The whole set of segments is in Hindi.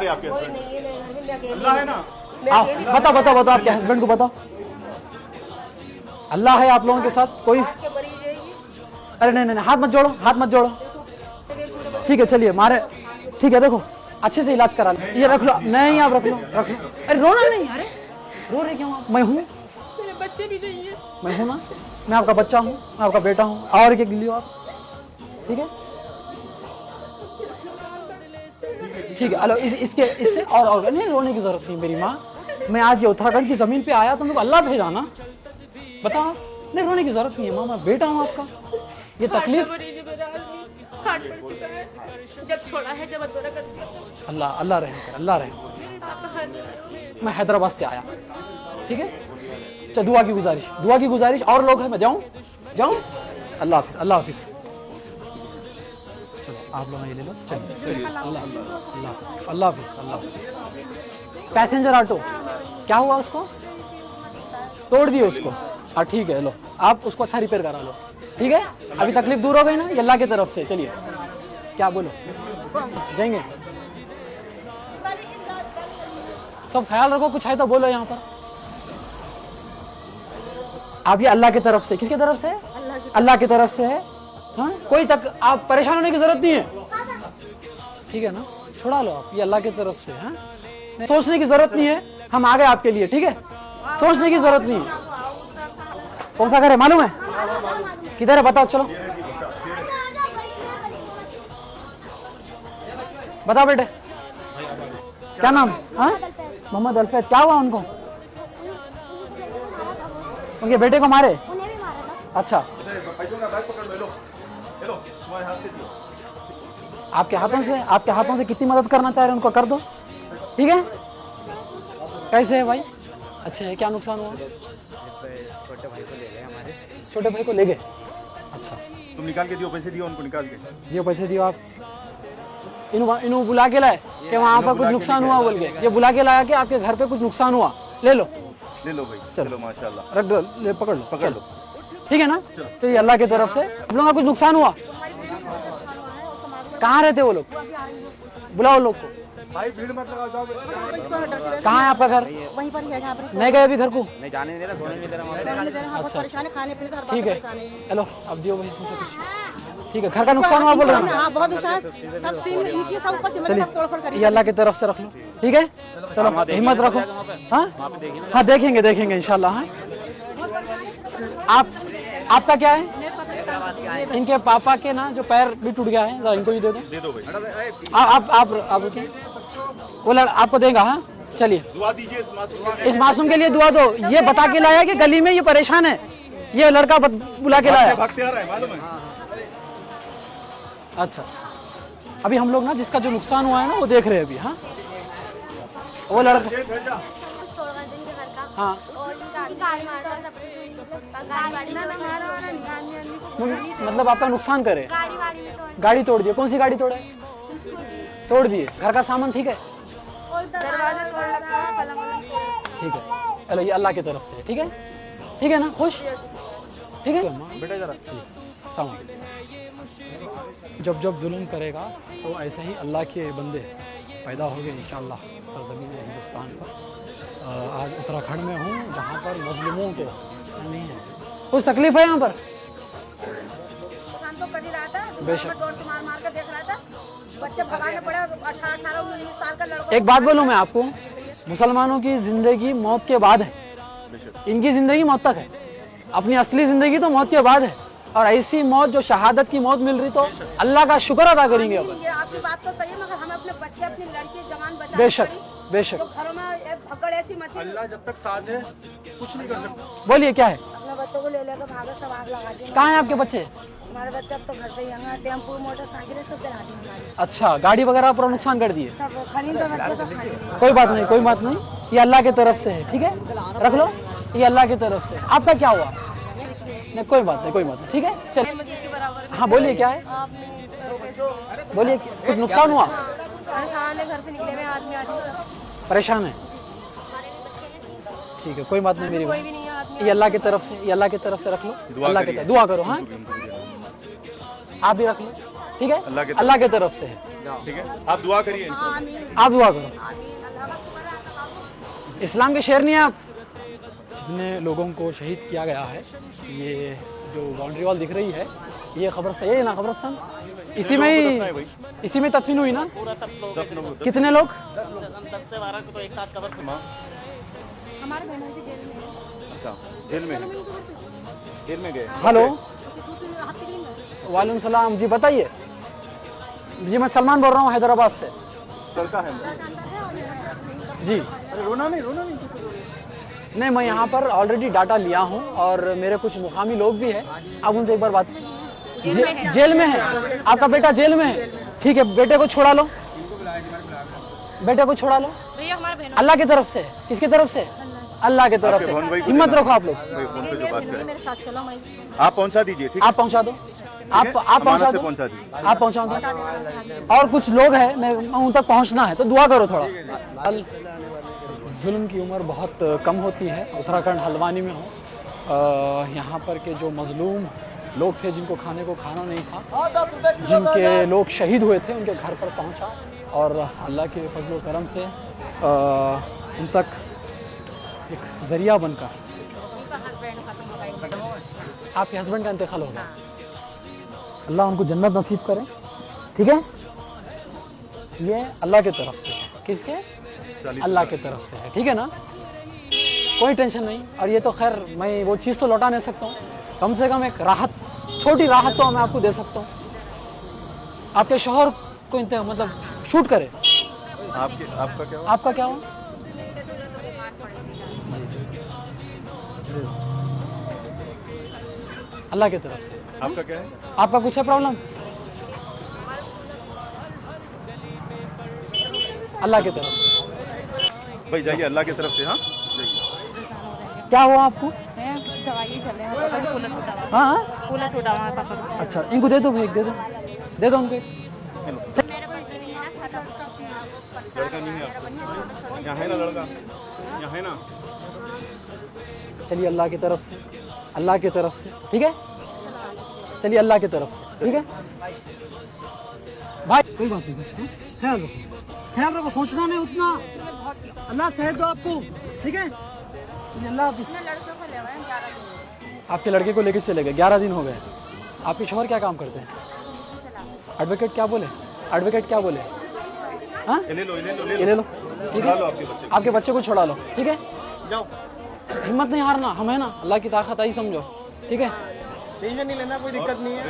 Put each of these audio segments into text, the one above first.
आपके अल्लाह है ना? बताओ बताओ बताओ, आपके हस्बैंड को बताओ। अल्लाह है आप लोगों के साथ कोई? अरे नहीं नहीं, हाथ मत जोड़ो, हाथ मत जोड़ो। ठीक है चलिए, मारे ठीक है, देखो अच्छे से इलाज करा लो। ये रख लो, नहीं आप रख लो, रख लो। अरे रोना नहीं, अरे रो रहे क्यों आप? मैं हूँ, मेरे बच्चे भी नहीं है। मैं हूँ ना, मैं आपका बच्चा हूँ, मैं आपका बेटा हूँ। और क्या गिल्ली हो आप? ठीक है ठीक है। हेलो, इसके इससे और नहीं रोने की जरूरत नहीं मेरी माँ। मैं आज ये उत्तराखंड की जमीन पे आया तो मेरे को अल्लाह भेजा ना, बताओ। नहीं रोने की जरूरत नहीं है माँ, मैं बेटा हूँ आपका। ये तकलीफ जब छोड़ा है, जब अधूरा कर दिया। अल्लाह अल्लाह रहम कर, अल्लाह रहम कर। मैं हैदराबाद से आया, ठीक है। चल दुआ की गुजारिश और लोग हैं, मैं जाऊँ? अल्लाह हाफिज, अल्लाह हाफिज। चलो आप लोग ये ले लो, चलिए अल्लाह अल्लाह अल्लाह हाफिज, अल्लाह। पैसेंजर ऑटो क्या हुआ उसको? तोड़ दिए उसको? हाँ ठीक है, लो आप उसको अच्छा रिपेयर करा लो, ठीक है। अभी तकलीफ दूर हो गई ना, ये अल्लाह की तरफ से। चलिए क्या बोलो, जाएंगे? सब ख्याल रखो, कुछ है तो बोलो यहाँ पर। आप ये अल्लाह की तरफ से, किसकी तरफ से? अल्लाह की तरफ से है। हाँ कोई तक आप परेशान होने की जरूरत नहीं है, ठीक है ना। छोड़ा लो आप, ये अल्लाह की तरफ से। हाँ सोचने की जरूरत नहीं है, हम आ गए आपके लिए, ठीक है। सोचने की जरूरत नहीं है। कौन सा घर है मालूम है? किधर है बताओ, चलो बताओ बेटे, क्या नाम? हाँ मोहम्मद अल्फैद। क्या हुआ उनको? उनके बेटे को मारे? अच्छा, आपके हाथों से कितनी मदद करना चाह रहे हैं उनको कर दो, ठीक है। कैसे है भाई? अच्छे है। क्या नुकसान हुआ? छोटे भाई को ले गए। अच्छा, तुम निकाल के दियो, पैसे दियो उनको, निकाल के ये पैसे दियो आप। इन्हों बुला के लाए कि वहाँ पर कुछ नुकसान हुआ बोल के, ये बुला के लाया कि आपके घर पे कुछ नुकसान हुआ। ले लो भाई, चलो माशाल्लाह, रख दो, ले पकड़ लो, ठीक है ना। चलो ये अल्लाह की तरफ से। आप लोगों का कुछ नुकसान हुआ? कहाँ रहते वो लोग? बुलाओ लोग को। भाई भीड़ मत लगाओ। कहाँ है आपका घर? वहीं पर ही है जहाँ पर। नहीं गए अभी घर को? नहीं जाने नहीं दे रहा, सोने नहीं दे रहा। अच्छा परेशानी, खाने पीने का ठीक है। हेलो अब दियो भाई इसमें से कुछ, ठीक है। घर का नुकसान हुआ बोल रहे हैं? हाँ बहुत नुकसान, सब सीन इनकी सब ऊपर तोड़फोड़ करी। ये अल्लाह की तरफ से रख लो, ठीक है। चलो हिम्मत रखो। हाँ देखेंगे इंशाल्लाह। हाँ आपका क्या है? इनके पापा के ना जो पैर भी टूट गया है, जरा इनको भी दे दो भाई। आप रुकिए, वो आपको देगा। हाँ चलिए दुआ दीजिए इस मासूम के लिए, दुआ दो। ये बता के लाया कि गली में ये परेशान है, ये लड़का बुला के लाया। भागते आ रहा है मालूम है। अच्छा अभी हम लोग ना जिसका जो नुकसान हुआ है ना वो देख रहे हैं अभी। हाँ वो लड़का, हाँ मतलब आपका नुकसान करे, गाड़ी तोड़ दिए। कौन सी गाड़ी तोड़े? तोड़ दिए। घर का सामान ठीक है? ठीक है। चलो ये अल्लाह की तरफ से, ठीक है ना। खुश, ठीक है बेटा जरा सामान। जब जुल्म करेगा तो ऐसे ही अल्लाह के बंदे पैदा होंगे इंशाअल्लाह सरजमीन हिंदुस्तान पर। आज उत्तराखंड में हूँ जहाँ पर मुस्लिमों को नहीं है कुछ तकलीफ है यहाँ पर। बेशक मार कर देख रहा था, बच्चे भगाने पड़े। 18-19 साल का लड़का। एक बात बोलूँ मैं आपको, मुसलमानों की जिंदगी मौत के बाद है, इनकी जिंदगी मौत तक है। अपनी असली जिंदगी तो मौत के बाद है, और ऐसी मौत जो शहादत की मौत मिल रही तो अल्लाह का शुक्र अदा करेंगे। ये आपकी बात तो सही है, मगर हमें अपने बच्चे, अपनी लड़की जवान बचा। बेशक तो घरों में भगड़ ऐसी मची। अल्लाह जब तक साथ है कुछ नहीं कर सकता। बोलिए क्या है? अपने बच्चों को ले लेकर भागो, सब आग लगा दिए। कहाँ है आपके बच्चे? हमारे बच्चे अब तो घर पे ही हैं, टेम्पो मोटरसाइकिल सब चला दी हमारी। अच्छा गाड़ी वगैरह पूरा नुकसान कर दिए? सब खरीद बच्चे तो खरीद। कोई बात नहीं, ये अल्लाह की तरफ से है, ठीक है रख लो। ये अल्लाह की तरफ से। आपका क्या हुआ? नहीं कोई बात नहीं, ठीक है चल। हाँ बोलिए क्या है? बोलिए कुछ नुकसान हुआ? घर से निकले हुए आदमी परेशान है, ठीक है कोई बात नहीं मेरी कोई भी नहीं है आदमी। ये अल्लाह की तरफ से रख लो। अल्लाह की तरफ दुआ करो। हाँ आप भी रख लो, ठीक है। अल्लाह की तरफ से है। ठीक है, आप दुआ करिए। आमीन आप दुआ करो। आमीन। अल्लाह का शुक्र है आपका। इस्लाम के शेर नहीं है आप। जितने लोगों को शहीद किया गया है, ये जो बाउंड्री वॉल दिख रही है, ये खबरस्तान, ये ना खबरस्तान, इसी में ही, इसी में तदफीन हुई ना। पूरा सब लोग कितने लोग? 10 से 12 को तो एक साथ कवर किया। हमारे बहनों की जेल में है। अच्छा, जेल में है, जेल में गए। हेलो, उसकी दूसरी हफ्ते की में वालेकुम सलाम जी, बताइए जी। मैं सलमान बोल रहा हूँ हैदराबाद से लड़का है। जी। अरे रोना नहीं, रोना नहीं। नहीं, मैं यहाँ पर ऑलरेडी डाटा लिया हूँ और मेरे कुछ मुकामी लोग भी हैं। आप उनसे एक बार बात। जेल में है आपका बेटा, जेल में है। ठीक है, बेटे को छोड़ा लो, बेटे को छोड़ा लो। अल्लाह की तरफ से। किसकी तरफ से? अल्लाह की तरफ से। हिम्मत रखो आप लोग। फोन पे जो बात करें, मेरे साथ चलो। मैं आप पहुंचा दीजिए। ठीक, आप पहुंचा दो, आप पहुंचा दो, पहुंचा दीजिए। आप पहुंचा दो। और कुछ लोग हैं, मैं उन तक पहुंचना है, तो दुआ करो थोड़ा। जुल्म की उम्र बहुत कम होती है। उत्तराखंड हल्द्वानी में हूँ। यहाँ पर के जो मजलूम लोग थे, जिनको खाने को खाना नहीं था, जिनके लोग शहीद हुए थे, उनके घर पर पहुँचा और अल्लाह के फजल करम से उन तक एक ज़रिया बनकर आपके हस्बैंड का इंतकाल हो गया। अल्लाह उनको जन्नत नसीब करे। ठीक है, ये अल्लाह की तरफ से है। किसके? अल्लाह की तरफ से है। ठीक है ना, कोई टेंशन नहीं। और ये तो खैर मैं वो चीज़ तो लौटा नहीं सकता हूँ, कम से कम एक राहत, छोटी राहत तो मैं आपको दे सकता हूँ। आपके शौहर को मतलब शूट करे। आपका क्या हुआ? आपका क्या हुआ? अल्लाह की तरफ से। आपका क्या है? आपका कुछ है प्रॉब्लम? अल्लाह की तरफ से। भाई जाइए, अल्लाह की तरफ से। हाँ जाइए। क्या हुआ आपको? दवाई चले हैं। हाँ, कूलर टूटा हुआ है पापा। अच्छा, इनको दे दो भाई, दे दो, दे दो उनको। मेरे पास भी नहीं है ना खाता उसका। लड़का नहीं है आपको? यहाँ है ना लड़का, यहाँ है ना। चलिए अल्लाह की तरफ से, अल्लाह की तरफ से। ठीक है, चलिए अल्लाह की तरफ से। ठीक है भाई, कोई बात नहीं। ख्याल रखो, ख्याल रखो, सोचना नहीं उतना। अल्लाह सेहत दो आपको। ठीक है, अल्लाह। लड़कों को ले आए 11 दिन। आपके लड़के को लेके चले गए, 11 दिन हो गए। आपके शौहर क्या काम करते हैं? एडवोकेट। क्या बोले? एडवोकेट क्या बोले? हाँ, ले लो, ले लो, ये ले लो। ठीक है, लो आपके बच्चे। आपके बच्चे को छोड़ा लो। ठीक है, जाओ। हिम्मत नहीं हारना, हम है ना, अल्लाह की ताकत आई समझो। ठीक है, टेंशन नहीं लेना, कोई दिक्कत नहीं है।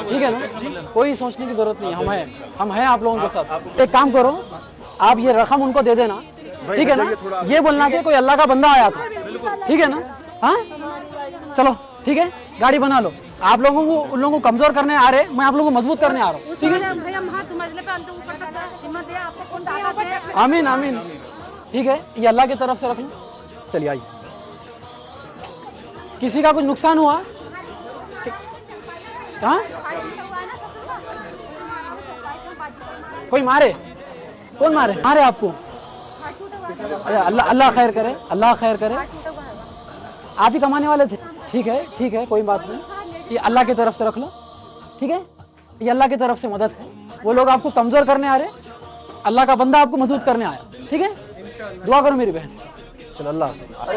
ठीक है ना, कोई सोचने की जरूरत नहीं है। हम हैं आप लोगों के साथ। एक काम करो, आप ये रकम उनको दे देना। ठीक है ना, ये बोलना कि कोई अल्लाह का बंदा आया था। ठीक है ना? हाँ, चलो ठीक है, गाड़ी बना लो। आप लोगों को, उन लोगों को कमजोर करने आ रहे, मैं आप लोगों को मजबूत करने आ रहा हूँ। ठीक है, आमीन आमीन। ठीक है, ये अल्लाह की तरफ से रख लो। चलिए आइए। किसी का कुछ नुकसान हुआ? हाँ, कोई मारे? कौन मारे? मारे आपको? अच्छा, अल्लाह खैर करे, अल्लाह खैर करे। आप ही कमाने वाले थे? ठीक है, ठीक है, कोई बात नहीं। ये अल्लाह की तरफ से रख लो। ठीक है, ये अल्लाह की तरफ से मदद है। वो लोग आपको कमजोर करने आ रहे, अल्लाह का बंदा आपको मजबूत करने आया। ठीक है, दुआ करो मेरी बहन। चलो अल्लाह,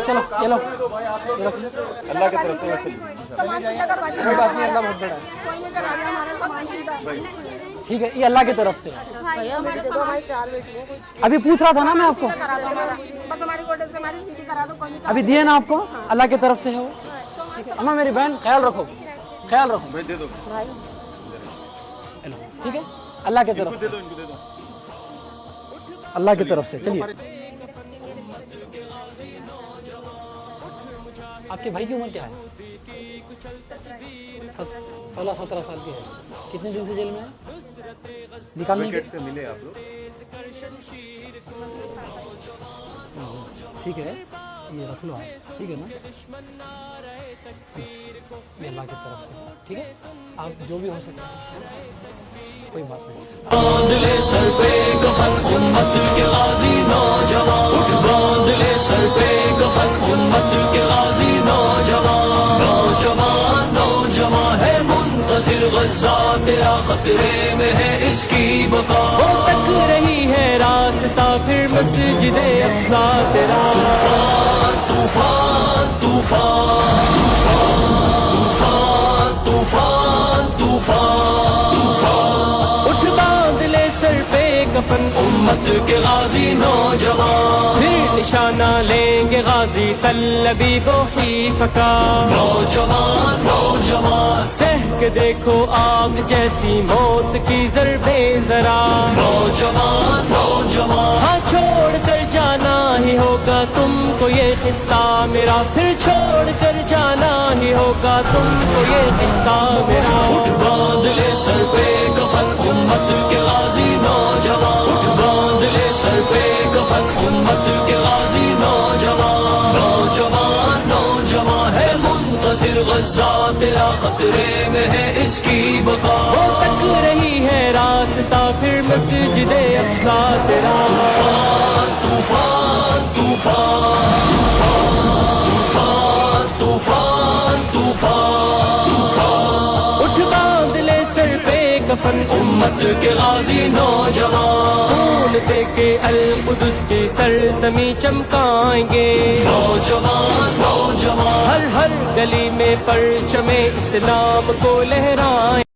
चलो ये लो, ये रख लो। अल्लाह की तरफ से। कोई बात नहीं, अल्लाह बहुत बड़ा है। ठीक है, ये अल्लाह की तरफ से। अभी पूछ रहा था ना मैं आपको, अभी दिए ना आपको, अल्लाह की तरफ से है वो। ठीक है, अम्मा मेरी बहन, ख्याल रखो, ख्याल रखो। भाई दे दो, ठीक है, अल्लाह की तरफ से, दे दो, इनको दे दो। अल्लाह की तरफ से। चलिए, आपके भाई की उम्र क्या है? 16-17 साल की है। कितने दिन से जेल में है? निकालने के से मिले आप लोग? ठीक है, ये रख लो आप। ठीक है ना, ये अल्लाह की तरफ से। ठीक है, आप जो भी हो सके, कोई बात नहीं। बांधले सर पे कफन उम्मत के गाजी नौजवान, उठ बांधले सर पे कफन उम्मत के गाजी नौजवान, नौजवान नौजवान है मुंतजिर गज़ा तेरा खतरे में है इसकी बका। वो तक रही है रास्ता फिर मस्जिद अक़सा तेरा। तूफान तूफान तूफान तूफान तूफान तूफान। उठ बांध ले सर पे कफन उम्मत के गाजी नौजवान। फिर निशाना लेंगे गाजी तल्लबी वो हीफ का। नौजवान नौजवान सह के देखो आग जैसी मौत की ज़रबे ज़रा। नौजवान नौजवान हाँ छोड़ कर जाना ही होगा तुमको ये खित्ता मेरा। फिर छोड़ कर जाना ही होगा तुमको ये खित्ता मेरा। उठ बांध ले सर पे कफन उम्मत के गाजी नौजवान। उठ बांध ले सर पे कफन उम्मत के गाजी नौजवान। नौजवान नौजवान है मुंतज़िर गज़ा तेरा खतरे में है इसकी बका। वो तक रही है रास्ता फिर मस्जिद अक़सा तेरा। तूफान तूफान तूफान तूफान तूफान तूफान। उठ बांध ले सर पे कफन उम्मत के गाजी नौजवान। खून दे के अल-कुद्स की सरज़मी चमकाएंगे। नौजवान नौजवान हर हर गली में परचमे इस्लाम को लहराएंगे।